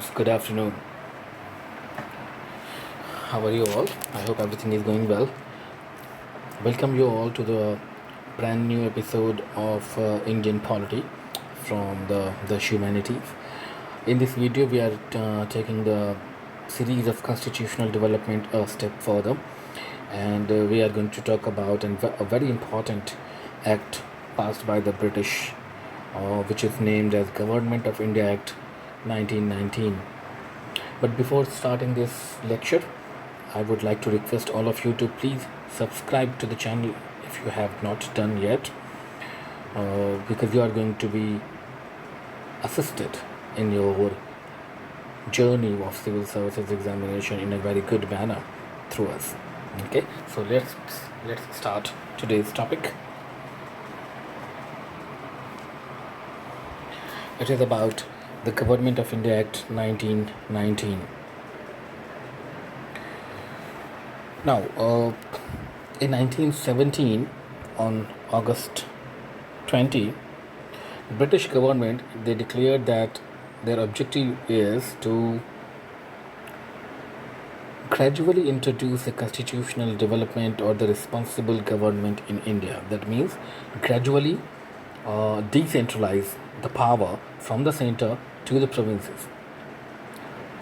friends, good afternoon. How are you all? I hope everything is going well. Welcome you all to the brand new episode of Indian Polity from the Humanities. In this video, we are taking the series of constitutional development a step further, and we are going to talk about a very important act passed by the British, which is named as Government of India Act 1919. But before starting this lecture, I would like to request all of you to please subscribe to the channel if you have not done yet, because you are going to be assisted in your journey of civil services examination in a very good manner through us. Okay, so let's start today's topic. It is about the Government of India Act 1919. Now, in 1917, on August 20, British government, they declared that their objective is to gradually introduce a constitutional development or the responsible government in India. That means gradually decentralize the power from the center to the provinces.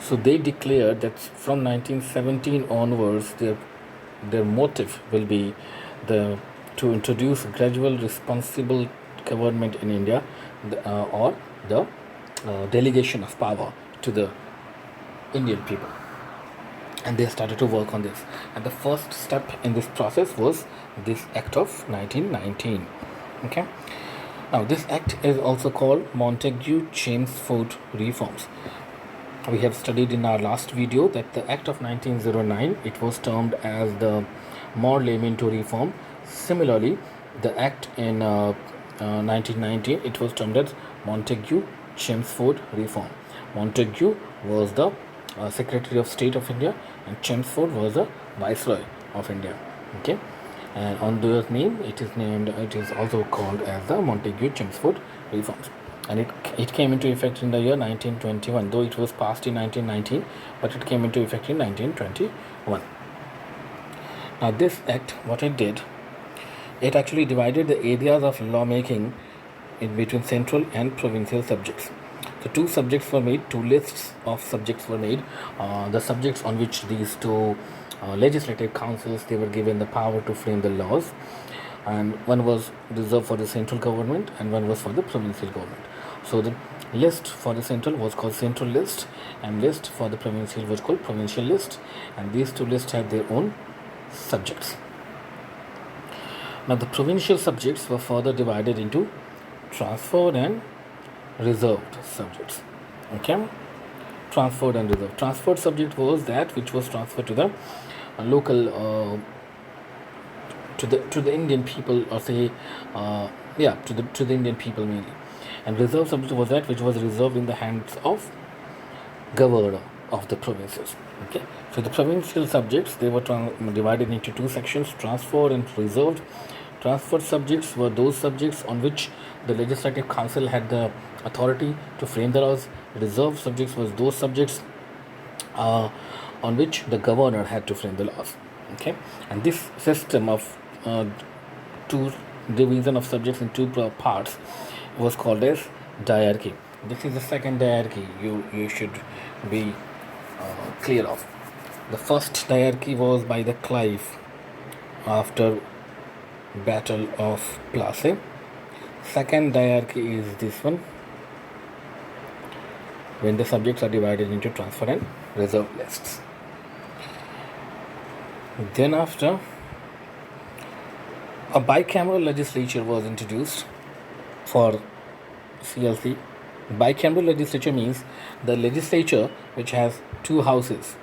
So they declared that from 1917 onwards, their motive will be to introduce gradual responsible government in India, or the delegation of power to the Indian people. And they started to work on this. And the first step in this process was this Act of 1919. Okay. Now, this act is also called Montagu-Chelmsford Reforms. We have studied in our last video that the Act of 1909, it was termed as the more layman to reform. Similarly, the Act in 1919, it was termed as Montagu-Chelmsford Reform. Montagu was the Secretary of State of India, and Chelmsford was the Viceroy of India. Okay, and on their name, it is also called as the Montagu-Chelmsford Reforms. And it came into effect in the year 1921, though it was passed in 1919, but it came into effect in 1921. Now, this act, what it did, it actually divided the areas of lawmaking in between central and provincial subjects. So two subjects were made, two lists of subjects were made. The subjects on which these two legislative councils, they were given the power to frame the laws, and one was reserved for the central government and one was for the provincial government. So the list for the central was called central list, and list for the provincial was called provincial list, and these two lists had their own subjects. Now, the provincial subjects were further divided into transferred and reserved subjects. Okay, transferred and reserved. Transferred subject was that which was transferred to the local to the Indian people, or say to the Indian people mainly. And reserved subject was that which was reserved in the hands of governor of the provinces. Okay, so the provincial subjects, they were divided into two sections: transferred and reserved. Transferred subjects were those subjects on which the legislative council had the authority to frame the laws. Reserved subjects was those subjects on which the governor had to frame the laws. Okay, and this system of two division of subjects in two parts was called as diarchy. This is the second diarchy you should be clear of. The first diarchy was by the Clive after Battle of Plassey. Second diarchy is this one, when the subjects are divided into transfer and reserve lists. Then after, a bicameral legislature was introduced for CLC. Bicameral legislature means the legislature which has two houses,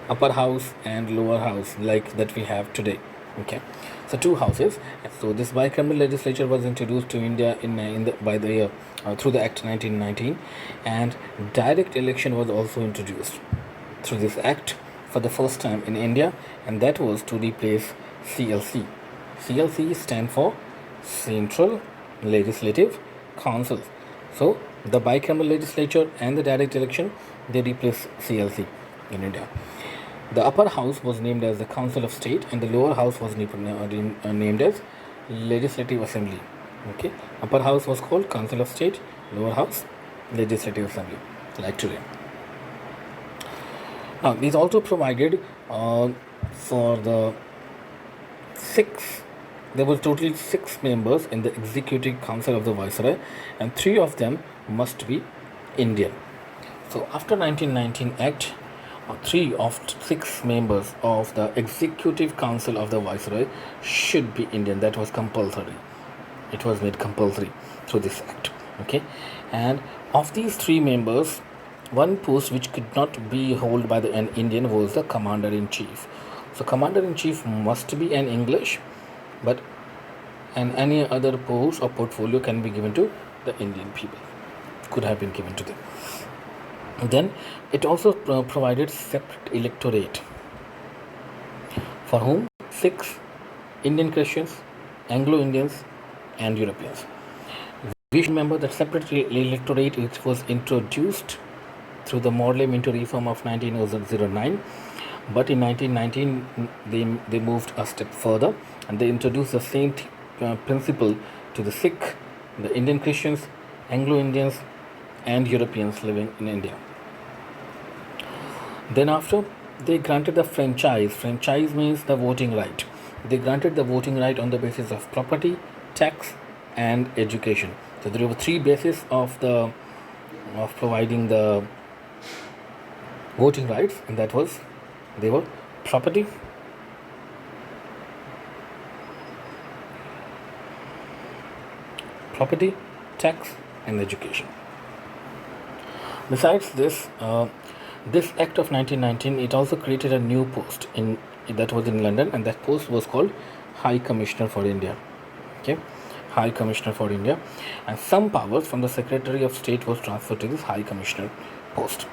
upper house and lower house, like that we have today. Okay, so two houses. So this bicameral legislature was introduced to India through the Act 1919, and direct election was also introduced through this act for the first time in India, and that was to replace CLC. CLC stands for Central Legislative Council. So The bicameral legislature and the direct election, they replaced CLC in India. The upper house was named as the Council of State, and the lower house was named as Legislative Assembly. Okay, upper house was called Council of State, lower house Legislative Assembly, like today. Now, these also provided for the there were totally 6 members in the Executive Council of the Viceroy, and 3 of them must be Indian. So, after 1919 Act, 3 of 6 members of the Executive Council of the Viceroy should be Indian. That was compulsory. It was made compulsory through this act. Okay, and of these 3 members, one post which could not be held by an Indian was the Commander-in-Chief. So, Commander-in-Chief must be an English, but any other post or portfolio can be given to the Indian people. Could have been given to them. Then it also provided separate electorate for whom 6 Indian Christians, Anglo-Indians, and Europeans. We should remember that separate electorate, which was introduced through the Parliamentary Reform of 1909, but in 1919 they moved a step further and they introduced the same principle to the Sikh, the Indian Christians, Anglo-Indians, and Europeans living in India. Then after, they granted the franchise. Franchise means the voting right. They granted the voting right on the basis of property, tax, and education. So there were 3 bases of providing the voting rights, and they were property, tax, and education. Besides this, this Act of 1919, it also created a new post that was in London, and that post was called High Commissioner for India. Okay, High Commissioner for India, and some powers from the Secretary of State was transferred to this High Commissioner post.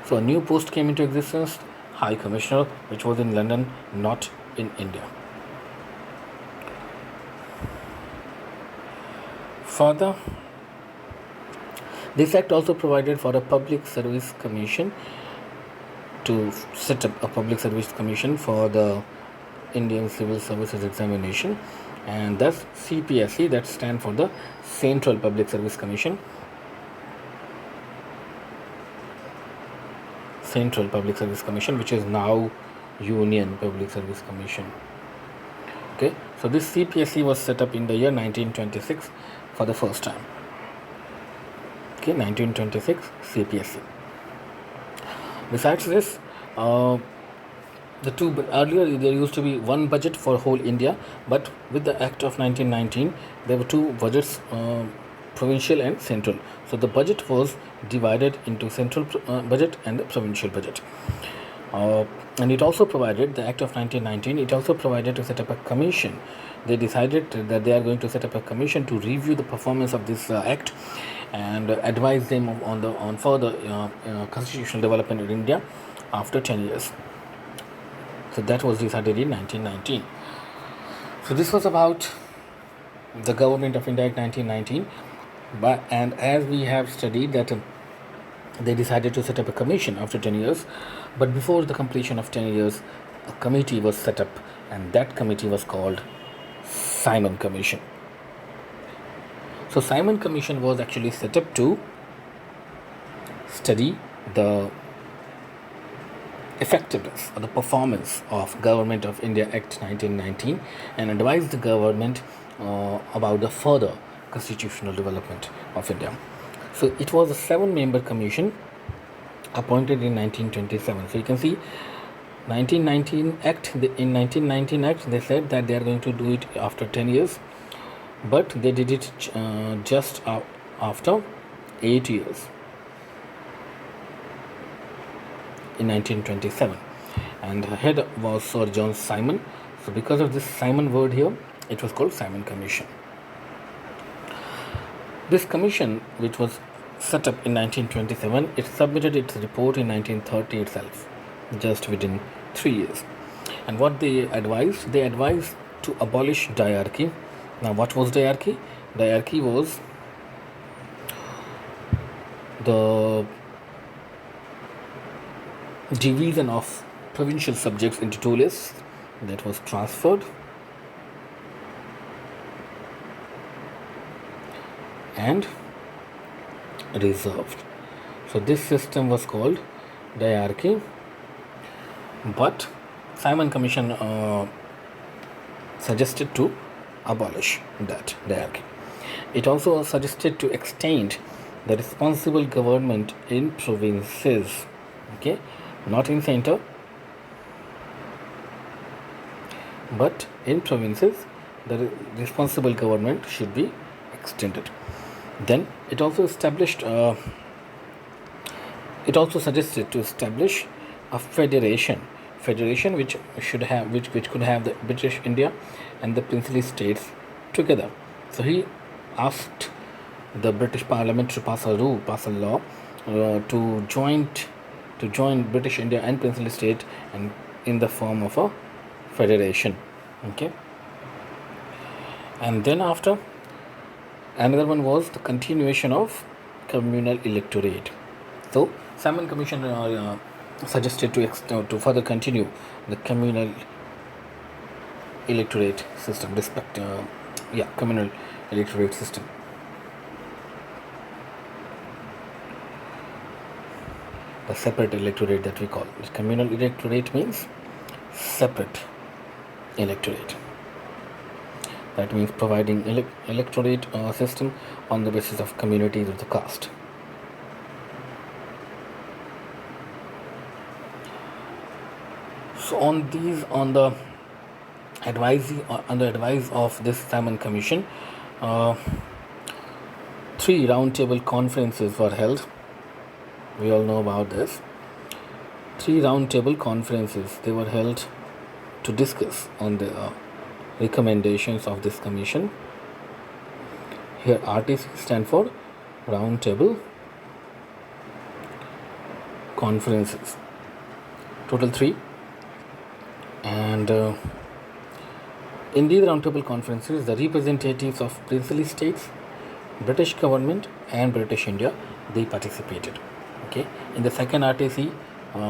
So a new post came into existence, High Commissioner, which was in London, not in India. Further, this act also provided for a public service commission to set up a public service commission for the Indian Civil Services Examination, and thus CPSC, that stands for the Central Public Service Commission. Central Public Service Commission, which is now Union Public Service Commission. Okay, so this CPSC was set up in the year 1926 for the first time. Okay, 1926 CPSC. Besides this, earlier there used to be one budget for whole India, but with the Act of 1919 there were 2 budgets, provincial and central. So the budget was divided into central budget and the provincial budget. And it also provided, the Act of 1919, it also provided to set up a commission. They decided that they are going to set up a commission to review the performance of this Act and advise them on further constitutional development in India after 10 years. So that was decided in 1919. So this was about the government of India in 1919. And as we have studied that they decided to set up a commission after 10 years, but before the completion of 10 years, a committee was set up, and that committee was called Simon Commission. So Simon Commission was actually set up to study the effectiveness or the performance of Government of India Act 1919 and advise the government about the further constitutional development of India. So it was a 7-member commission appointed in 1927. So you can see 1919 Act. In 1919 Act, they said that they are going to do it after 10 years, but they did it just after 8 years in 1927, and head was Sir John Simon. So because of this Simon word here, it was called Simon Commission. This commission, which was set up in 1927, it submitted its report in 1930 itself, just within 3 years. And what they advised? They advised to abolish diarchy. Now, what was diarchy? Diarchy was the division of provincial subjects into two lists, that was transferred, and reserved. So this system was called diarchy, but Simon Commission suggested to abolish that diarchy. It also suggested to extend the responsible government in provinces, okay, not in center, but in provinces the responsible government should be extended. Then it also established it also suggested to establish a federation which could have the British India and the princely states together. So he asked the British Parliament to pass a law to join British India and princely state and in the form of a federation. Okay. And then after, another one was the continuation of communal electorate. So Simon Commission suggested to further continue the communal electorate system, communal electorate system. The separate electorate that we call it. Communal electorate means separate electorate. That means providing electorate system on the basis of communities of the caste. So on the advice of this Simon Commission, 3 roundtable conferences were held. We all know about this. 3 roundtable conferences, they were held to discuss on the recommendations of this commission. Here RTC stand for Roundtable Conferences. Total 3. And in these roundtable conferences, the representatives of princely states, British government and British India, they participated. Okay. In the second RTC,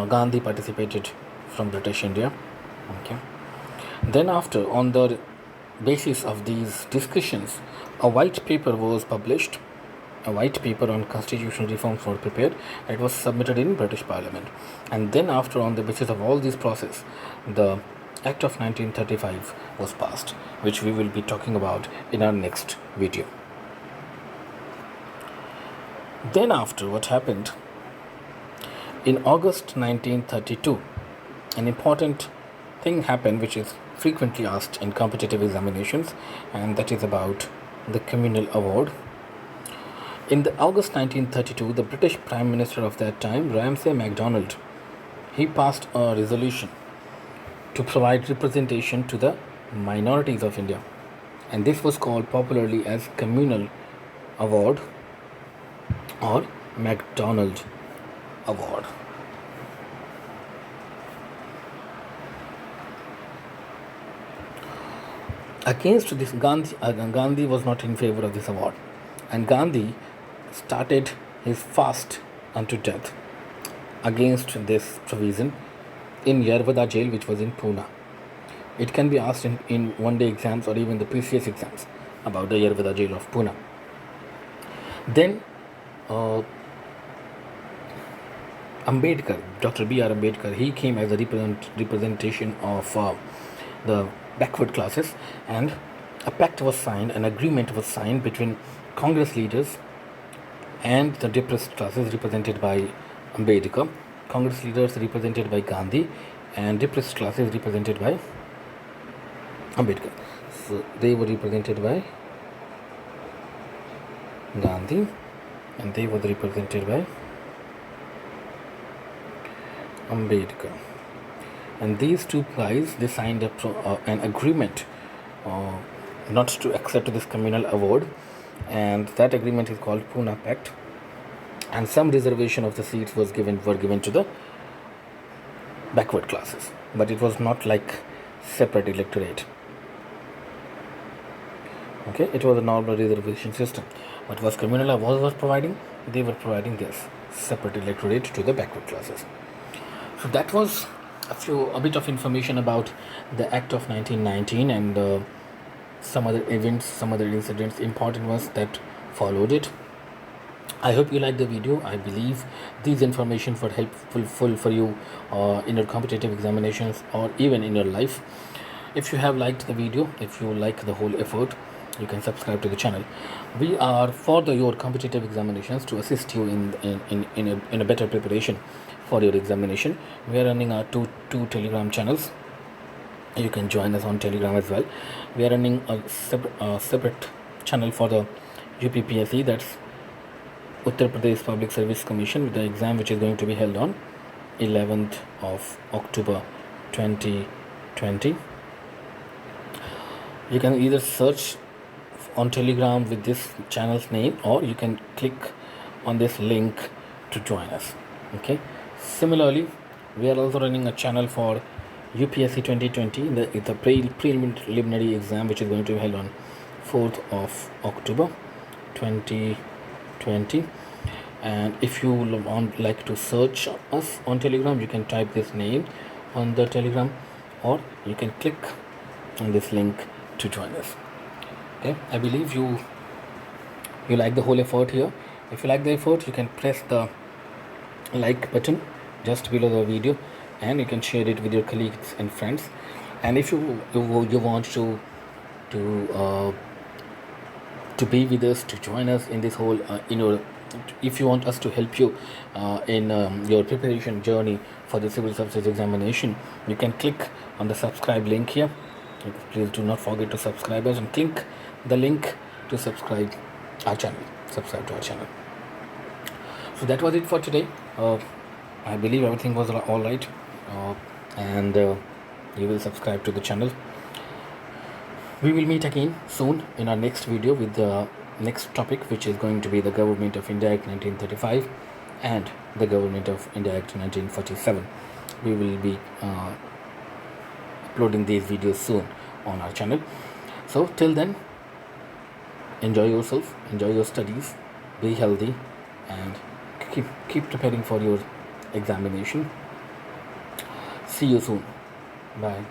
Gandhi participated from British India. Okay. Then after, on the basis of these discussions, a white paper was published. A white paper on constitutional reforms was prepared. It was submitted in British Parliament. And then after, on the basis of all these process, the Act of 1935 was passed, which we will be talking about in our next video. Then after, what happened? In August 1932, an important thing happened which is frequently asked in competitive examinations, and that is about the Communal Award. In the August 1932, the British Prime Minister of that time, Ramsay MacDonald, he passed a resolution to provide representation to the minorities of India, and this was called popularly as Communal Award or MacDonald Award. Against this, Gandhi was not in favor of this award, and Gandhi started his fast unto death against this provision in Yerwada jail, which was in Pune. It can be asked in one-day exams or even the PCS exams about the Yerwada jail of Pune. Then Ambedkar, Dr. B.R. Ambedkar, he came as a representation of the backward classes, and a pact was signed, an agreement was signed between Congress leaders and the depressed classes represented by Ambedkar, Congress leaders represented by Gandhi, and depressed classes represented by Ambedkar. So they were represented by Gandhi and they were represented by Ambedkar. And these two guys, they signed an agreement not to accept this communal award, and that agreement is called Pune Pact. And some reservation of the seats were given to the backward classes, but it was not like separate electorate. Okay, it was a normal reservation system. What was Communal Award was providing? They were providing this separate electorate to the backward classes. So that was a bit of information about the Act of 1919 and some other events, some other incidents, important ones that followed it. I hope you liked the video. I believe these information were helpful for you in your competitive examinations or even in your life. If you have liked the video, if you like the whole effort, you can subscribe to the channel. We are for your competitive examinations to assist you in a better preparation for your examination. We are running our two Telegram channels. You can join us on Telegram as well. We are running a separate channel for the UPPSC, that's Uttar Pradesh Public Service Commission, with the exam which is going to be held on 11th of October 2020. You can either search on Telegram with this channel's name, or you can click on this link to join us. Okay. Similarly, we are also running a channel for UPSC 2020. It's a preliminary exam which is going to be held on 4th of October 2020. And if you like to search us on Telegram, you can type this name on the Telegram, or you can click on this link to join us. Okay, I believe you like the whole effort here. If you like the effort, you can press the like button just below the video, and you can share it with your colleagues and friends. And if you want to be with us, to join us in this whole if you want us to help you in your preparation journey for the civil services examination, you can click on the subscribe link here. Please do not forget to subscribe us and click the link to subscribe to our channel. So that was it for today. I believe everything was all right, and you will subscribe to the channel. We will meet again soon in our next video with the next topic, which is going to be the Government of India Act 1935 and the Government of India Act 1947. We will be uploading these videos soon on our channel. So till then, enjoy yourself, enjoy your studies, be healthy, and keep preparing for your examination. See you soon. Bye.